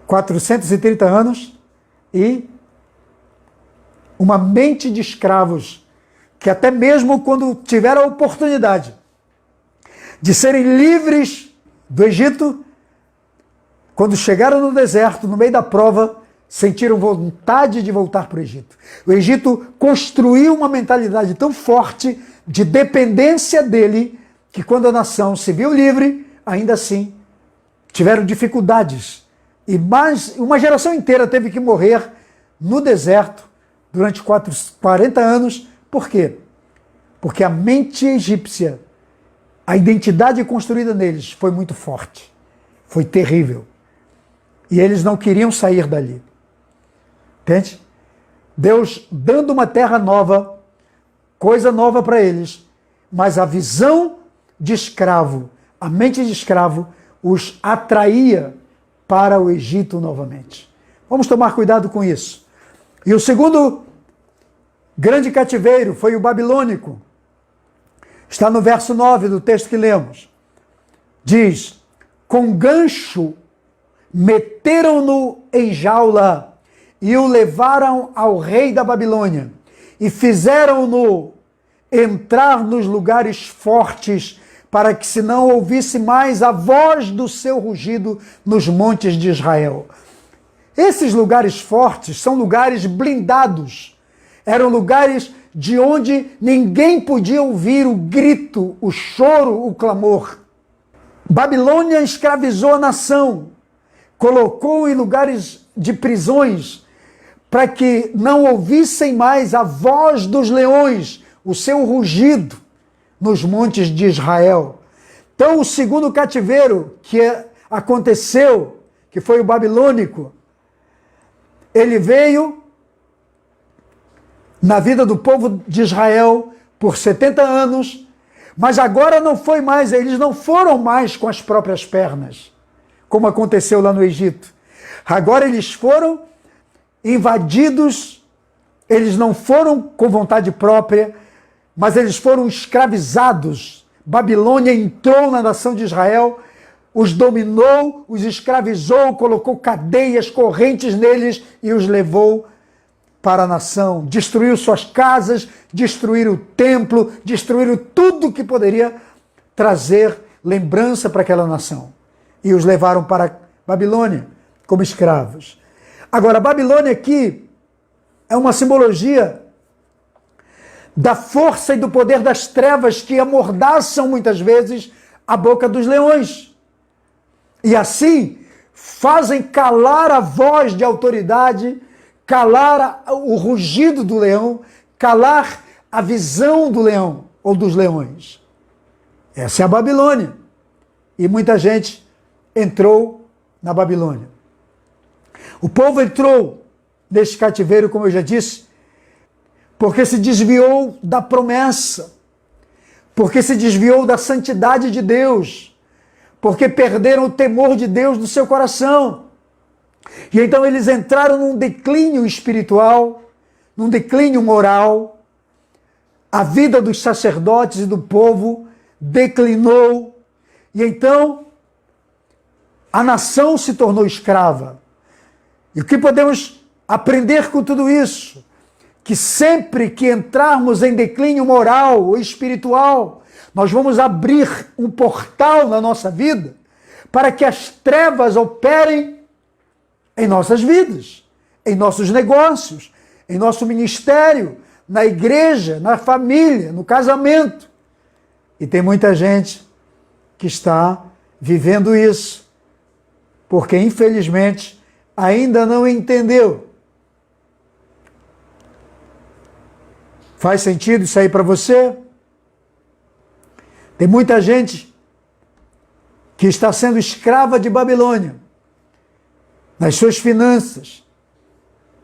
430 anos e uma mente de escravos que até mesmo quando tiveram a oportunidade de serem livres do Egito, quando chegaram no deserto, no meio da prova, sentiram vontade de voltar para o Egito. O Egito construiu uma mentalidade tão forte de dependência dele, que quando a nação se viu livre, ainda assim tiveram dificuldades. E mais uma geração inteira teve que morrer no deserto durante 40 anos. Por quê? Porque a mente egípcia, a identidade construída neles foi muito forte, foi terrível. E eles não queriam sair dali. Entende? Deus dando uma terra nova, coisa nova para eles, mas a visão de escravo, a mente de escravo, os atraía para o Egito novamente. Vamos tomar cuidado com isso. E o segundo grande cativeiro foi o babilônico. Está no verso 9 do texto que lemos. Diz: com gancho meteram-no em jaula e o levaram ao rei da Babilônia e fizeram-no entrar nos lugares fortes para que se não ouvisse mais a voz do seu rugido nos montes de Israel. Esses lugares fortes são lugares blindados. Eram lugares de onde ninguém podia ouvir o grito, o choro, o clamor. Babilônia escravizou a nação, colocou em lugares de prisões para que não ouvissem mais a voz dos leões, o seu rugido nos montes de Israel. Então, o segundo cativeiro que aconteceu, que foi o babilônico, ele veio na vida do povo de Israel por 70 anos, mas agora não foi mais, eles não foram mais com as próprias pernas, como aconteceu lá no Egito. Agora eles foram invadidos, eles não foram com vontade própria, mas eles foram escravizados. Babilônia entrou na nação de Israel, os dominou, os escravizou, colocou cadeias, correntes neles e os levou para a nação. Destruiu suas casas, destruíram o templo, destruíram tudo que poderia trazer lembrança para aquela nação. E os levaram para a Babilônia como escravos. Agora, a Babilônia aqui é uma simbologia da força e do poder das trevas que amordaçam muitas vezes a boca dos leões. E assim fazem calar a voz de autoridade, calar o rugido do leão, calar a visão do leão ou dos leões. Essa é a Babilônia. E muita gente entrou na Babilônia. O povo entrou neste cativeiro, como eu já disse, porque se desviou da promessa, porque se desviou da santidade de Deus, porque perderam o temor de Deus do seu coração. E então eles entraram num declínio espiritual, num declínio moral. A vida dos sacerdotes e do povo declinou. E então a nação se tornou escrava. E o que podemos aprender com tudo isso? Que sempre que entrarmos em declínio moral ou espiritual, nós vamos abrir um portal na nossa vida para que as trevas operem em nossas vidas, em nossos negócios, em nosso ministério, na igreja, na família, no casamento. E tem muita gente que está vivendo isso, porque infelizmente ainda não entendeu. Faz sentido isso aí para você? Tem muita gente que está sendo escrava de Babilônia, nas suas finanças,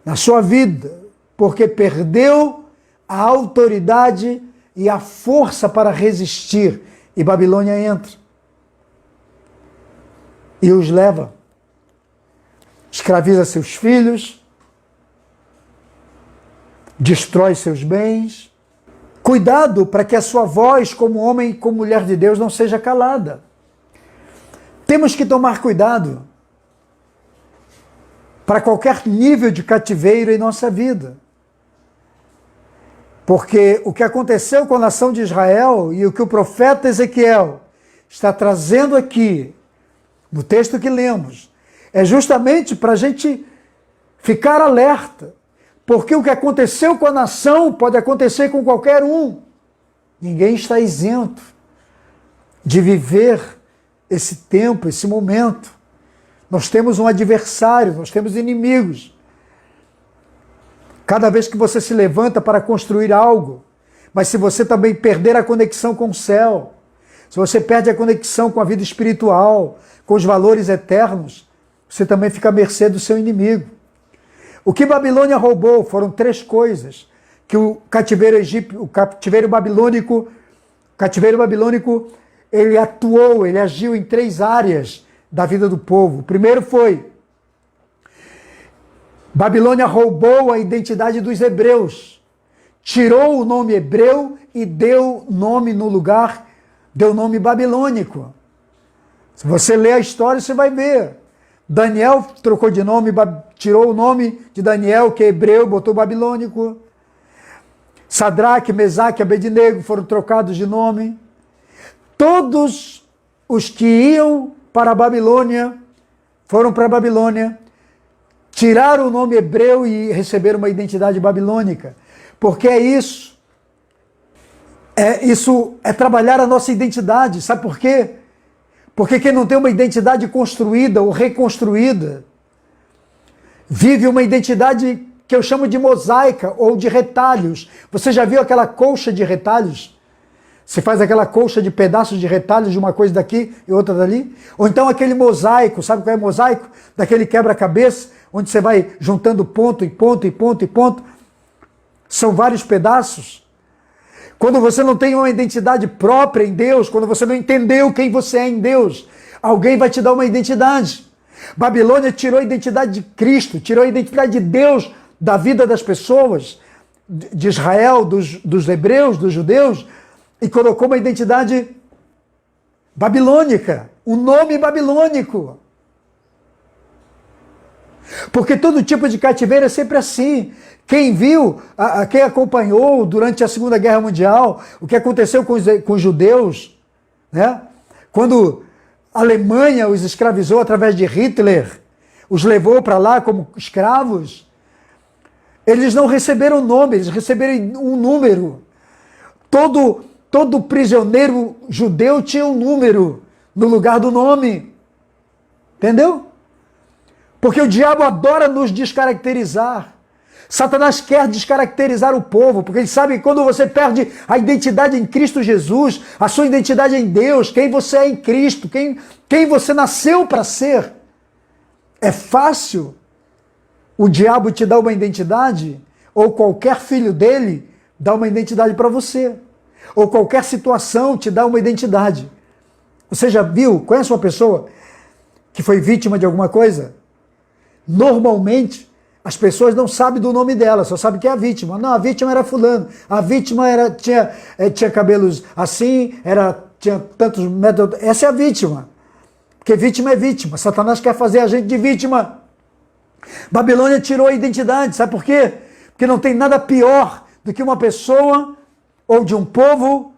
na sua vida, porque perdeu a autoridade e a força para resistir. E Babilônia entra e os leva. Escraviza seus filhos, destrói seus bens. Cuidado para que a sua voz como homem e como mulher de Deus não seja calada. Temos que tomar cuidado para qualquer nível de cativeiro em nossa vida. Porque o que aconteceu com a nação de Israel e o que o profeta Ezequiel está trazendo aqui, no texto que lemos, é justamente para a gente ficar alerta. Porque o que aconteceu com a nação pode acontecer com qualquer um. Ninguém está isento de viver esse tempo, esse momento. Nós temos um adversário, nós temos inimigos. Cada vez que você se levanta para construir algo, mas se você também perder a conexão com o céu, se você perde a conexão com a vida espiritual, com os valores eternos, você também fica à mercê do seu inimigo. O que Babilônia roubou foram 3 coisas que o cativeiro egípcio, o cativeiro babilônico, ele atuou, ele agiu em 3 áreas da vida do povo. O primeiro foi, Babilônia roubou a identidade dos hebreus, tirou o nome hebreu e deu nome no lugar, deu nome babilônico. Se você ler a história, você vai ver. Daniel trocou de nome, tirou o nome de Daniel, que é hebreu, botou babilônico. Sadraque, Mesaque e Abednego foram trocados de nome. Todos os que iam para a Babilônia, foram para a Babilônia, tiraram o nome hebreu e receberam uma identidade babilônica. Porque isso é trabalhar a nossa identidade. Sabe por quê? Porque quem não tem uma identidade construída ou reconstruída, vive uma identidade que eu chamo de mosaica ou de retalhos. Você já viu aquela colcha de retalhos? Você faz aquela colcha de pedaços de retalhos de uma coisa daqui e outra dali? Ou então aquele mosaico, sabe qual é o mosaico? Daquele quebra-cabeça, onde você vai juntando ponto e ponto e ponto e ponto. São vários pedaços. Quando você não tem uma identidade própria em Deus, quando você não entendeu quem você é em Deus, alguém vai te dar uma identidade. Babilônia tirou a identidade de Cristo, tirou a identidade de Deus da vida das pessoas, de Israel, dos hebreus, dos judeus, e colocou uma identidade babilônica, um nome babilônico. Porque todo tipo de cativeiro é sempre assim. Quem viu, quem acompanhou durante a Segunda Guerra Mundial, o que aconteceu com os judeus, né? Quando a Alemanha os escravizou através de Hitler, os levou para lá como escravos, eles não receberam nome, eles receberam um número. Todo prisioneiro judeu tinha um número no lugar do nome. Entendeu? Porque o diabo adora nos descaracterizar. Satanás quer descaracterizar o povo, porque ele sabe que quando você perde a identidade em Cristo Jesus, a sua identidade em Deus, quem você é em Cristo, quem você nasceu para ser, é fácil o diabo te dar uma identidade, ou qualquer filho dele dá uma identidade para você, ou qualquer situação te dá uma identidade. Você já viu, conhece uma pessoa que foi vítima de alguma coisa? Normalmente, as pessoas não sabem do nome dela, só sabem que é a vítima. Não, a vítima era fulano. A vítima tinha cabelos assim, tinha tantos metros. Essa é a vítima. Porque vítima é vítima. Satanás quer fazer a gente de vítima. Babilônia tirou a identidade. Sabe por quê? Porque não tem nada pior do que uma pessoa ou de um povo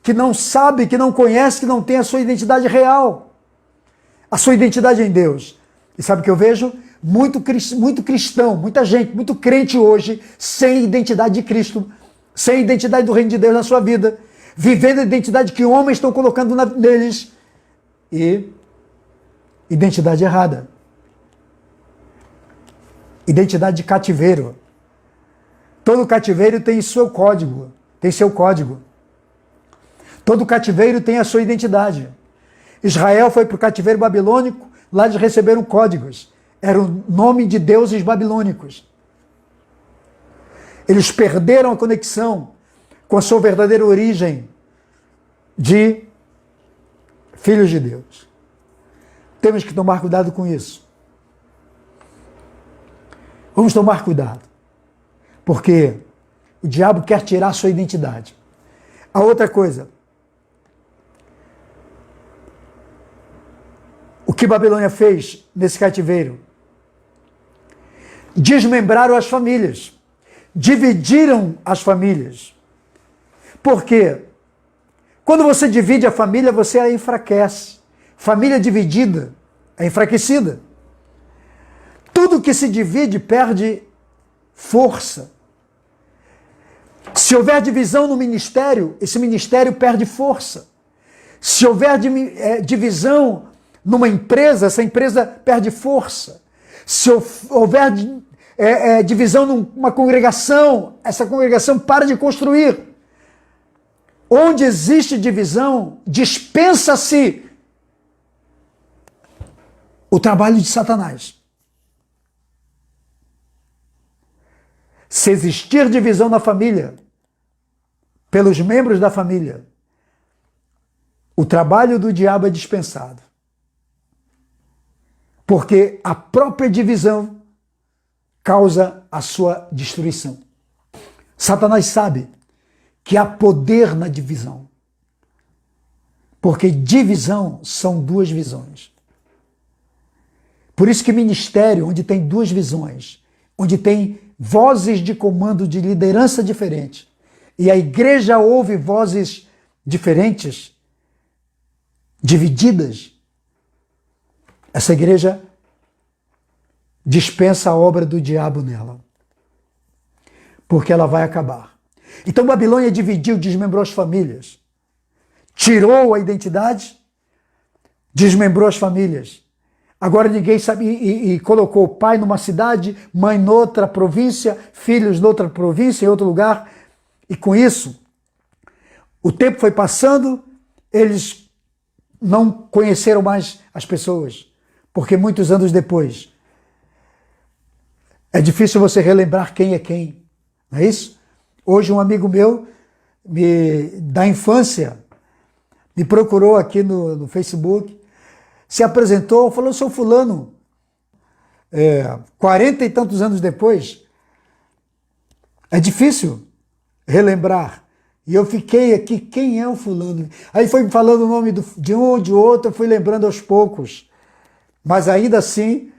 que não sabe, que não conhece, que não tem a sua identidade real. A sua identidade em Deus. E sabe o que eu vejo? Muito cristão, muita gente, muito crente hoje, sem identidade de Cristo, sem identidade do reino de Deus na sua vida, vivendo a identidade que homens estão colocando neles, e identidade errada. Identidade de cativeiro. Todo cativeiro tem seu código, Todo cativeiro tem a sua identidade. Israel foi para o cativeiro babilônico, lá eles receberam códigos. Era o nome de deuses babilônicos. Eles perderam a conexão com a sua verdadeira origem de filhos de Deus. Temos que tomar cuidado com isso. Vamos tomar cuidado. Porque o diabo quer tirar a sua identidade. A outra coisa. que Babilônia fez nesse cativeiro? Desmembraram as famílias, dividiram as famílias. Por quê? Quando você divide a família, você a enfraquece. Família dividida é enfraquecida. Tudo que se divide perde força. Se houver divisão no ministério, esse ministério perde força. Se houver divisão numa empresa, essa empresa perde força. Se houver divisão numa congregação, essa congregação para de construir. Onde existe divisão, dispensa-se o trabalho de Satanás. Se existir divisão na família, pelos membros da família, o trabalho do diabo é dispensado. Porque a própria divisão causa a sua destruição. Satanás sabe que há poder na divisão. Porque divisão são duas visões. Por isso que ministério, onde tem duas visões, onde tem vozes de comando de liderança diferentes, e a igreja ouve vozes diferentes, divididas, essa igreja dispensa a obra do diabo nela. Porque ela vai acabar. Então Babilônia dividiu, desmembrou as famílias. Tirou a identidade, desmembrou as famílias. Agora ninguém sabe, e colocou o pai numa cidade, mãe noutra província, filhos noutra província, em outro lugar. E com isso, o tempo foi passando, eles não conheceram mais as pessoas. Porque muitos anos depois, é difícil você relembrar quem é quem. Não é isso? Hoje um amigo meu, da infância, me procurou aqui no Facebook, se apresentou, falou, sou fulano, 40 e tantos anos depois. É difícil relembrar. E eu fiquei aqui, quem é o fulano? Aí foi falando o nome de um ou de outro, eu fui lembrando aos poucos. Mas ainda assim,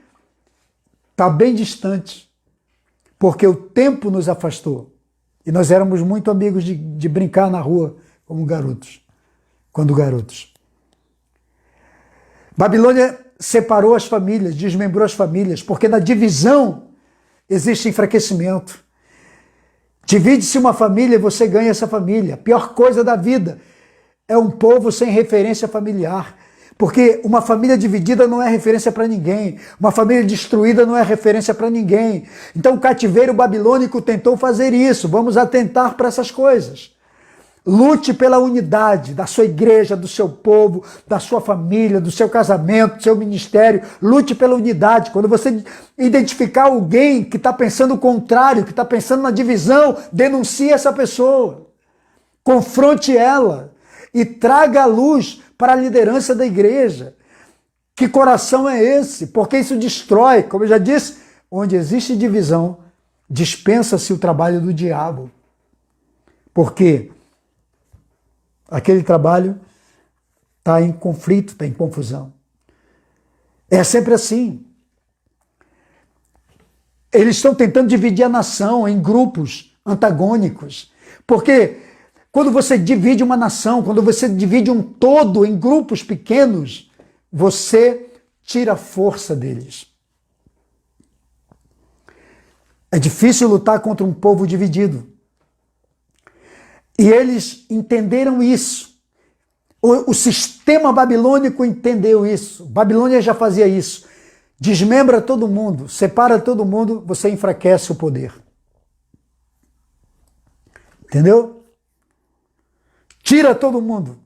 está bem distante. Porque o tempo nos afastou. E nós éramos muito amigos de brincar na rua como garotos. Quando garotos. Babilônia separou as famílias, desmembrou as famílias, porque na divisão existe enfraquecimento. Divide-se uma família e você ganha essa família. A pior coisa da vida é um povo sem referência familiar. Porque uma família dividida não é referência para ninguém. Uma família destruída não é referência para ninguém. Então o cativeiro babilônico tentou fazer isso. Vamos atentar para essas coisas. Lute pela unidade da sua igreja, do seu povo, da sua família, do seu casamento, do seu ministério. Lute pela unidade. Quando você identificar alguém que está pensando o contrário, que está pensando na divisão, denuncie essa pessoa. Confronte ela e traga a luz para a liderança da igreja. Que coração é esse? Porque isso destrói, como eu já disse, onde existe divisão, dispensa-se o trabalho do diabo. Porque aquele trabalho está em conflito, está em confusão. É sempre assim. Eles estão tentando dividir a nação em grupos antagônicos. Porque quando você divide uma nação, quando você divide um todo em grupos pequenos, você tira a força deles. É difícil lutar contra um povo dividido. E eles entenderam isso. O sistema babilônico entendeu isso. Babilônia já fazia isso. Desmembra todo mundo, separa todo mundo, você enfraquece o poder. Entendeu? Tira todo mundo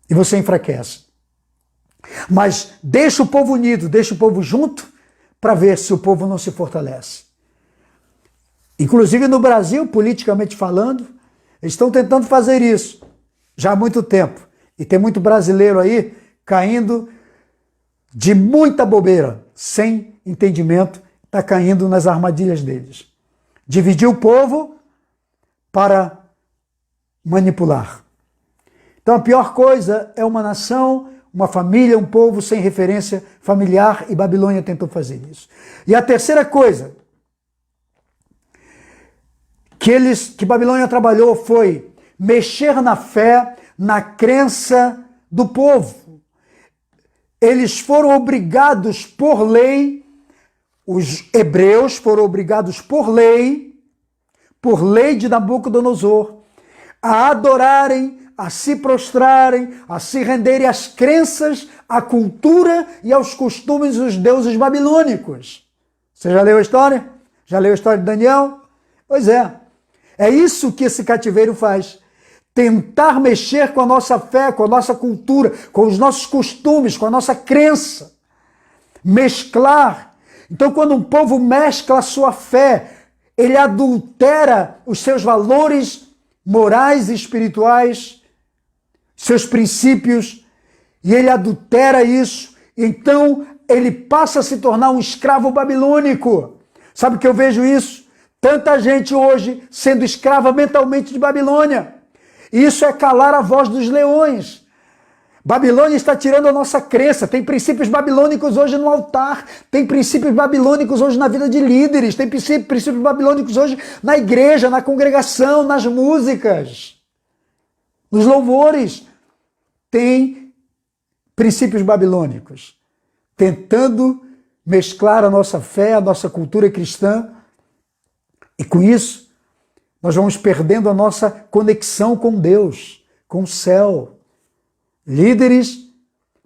e você enfraquece. Mas deixa o povo unido, deixa o povo junto para ver se o povo não se fortalece. Inclusive no Brasil, politicamente falando, eles estão tentando fazer isso já há muito tempo. E tem muito brasileiro aí caindo de muita bobeira, sem entendimento, está caindo nas armadilhas deles. Dividir o povo para manipular. Então a pior coisa é uma nação uma família, um povo sem referência familiar, e Babilônia tentou fazer isso. E a terceira coisa que Babilônia trabalhou foi mexer na fé, na crença do povo. Eles foram obrigados por lei, os hebreus foram obrigados por lei de Nabucodonosor, a adorarem, a se prostrarem, a se renderem às crenças, à cultura e aos costumes dos deuses babilônicos. Você já leu a história? Já leu a história de Daniel? Pois é. É isso que esse cativeiro faz. Tentar mexer com a nossa fé, com a nossa cultura, com os nossos costumes, com a nossa crença. Mesclar. Então, quando um povo mescla a sua fé, ele adultera os seus valores morais e espirituais, seus princípios, e ele adultera isso, então ele passa a se tornar um escravo babilônico. Sabe que eu vejo isso? Tanta gente hoje sendo escrava mentalmente de Babilônia. E isso é calar a voz dos leões. Babilônia está tirando a nossa crença. Tem princípios babilônicos hoje no altar. Tem princípios babilônicos hoje na vida de líderes. Tem princípios babilônicos hoje na igreja, na congregação, nas músicas, nos louvores. Tem princípios babilônicos tentando mesclar a nossa fé, a nossa cultura cristã. E com isso, nós vamos perdendo a nossa conexão com Deus, com o céu. Líderes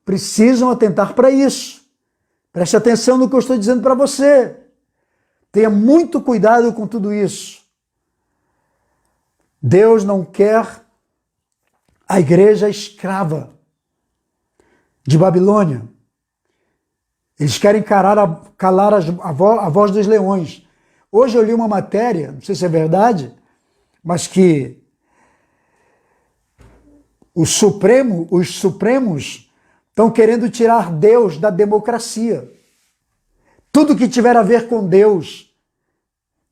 precisam atentar para isso. Preste atenção no que eu estou dizendo para você. Tenha muito cuidado com tudo isso. Deus não quer a igreja escrava de Babilônia. Eles querem calar a voz dos leões. Hoje eu li uma matéria, não sei se é verdade, mas que os supremos estão querendo tirar Deus da democracia. Tudo que tiver a ver com Deus.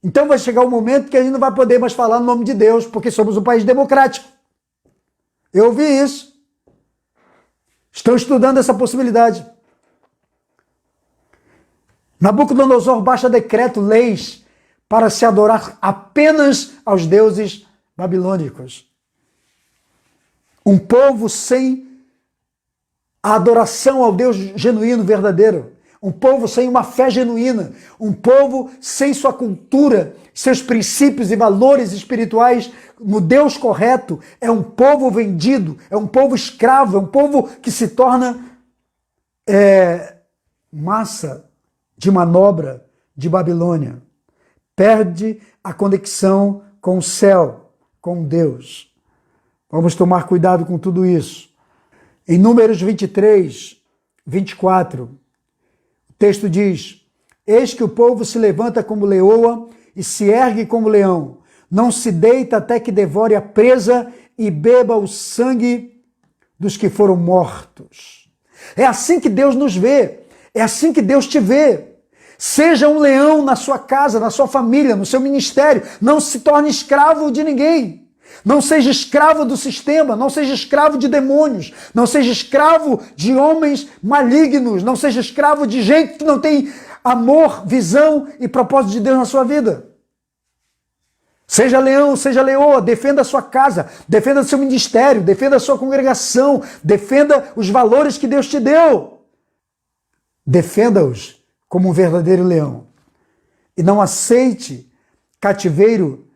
Então vai chegar um momento que a gente não vai poder mais falar no nome de Deus, porque somos um país democrático. Eu ouvi isso. Estão estudando essa possibilidade. Nabucodonosor baixa decreto, leis, para se adorar apenas aos deuses babilônicos. Um povo sem a adoração ao Deus genuíno, verdadeiro. Um povo sem uma fé genuína. Um povo sem sua cultura, seus princípios e valores espirituais no Deus correto. É um povo vendido, é um povo escravo, é um povo que se torna massa de manobra de Babilônia. Perde a conexão com o céu, com Deus. Vamos tomar cuidado com tudo isso. Em Números 23, 24, o texto diz: eis que o povo se levanta como leoa e se ergue como leão. Não se deita até que devore a presa e beba o sangue dos que foram mortos. É assim que Deus nos vê. É assim que Deus te vê. Seja um leão na sua casa, na sua família, no seu ministério. Não se torne escravo de ninguém. Não seja escravo do sistema, não seja escravo de demônios, não seja escravo de homens malignos, não seja escravo de gente que não tem amor, visão e propósito de Deus na sua vida. Seja leão, seja leoa, defenda a sua casa, defenda o seu ministério, defenda a sua congregação, defenda os valores que Deus te deu. Defenda-os como um verdadeiro leão. E não aceite cativeiro,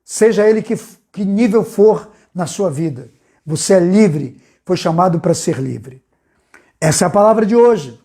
seja ele que nível for na sua vida. Você é livre, foi chamado para ser livre. Essa é a palavra de hoje.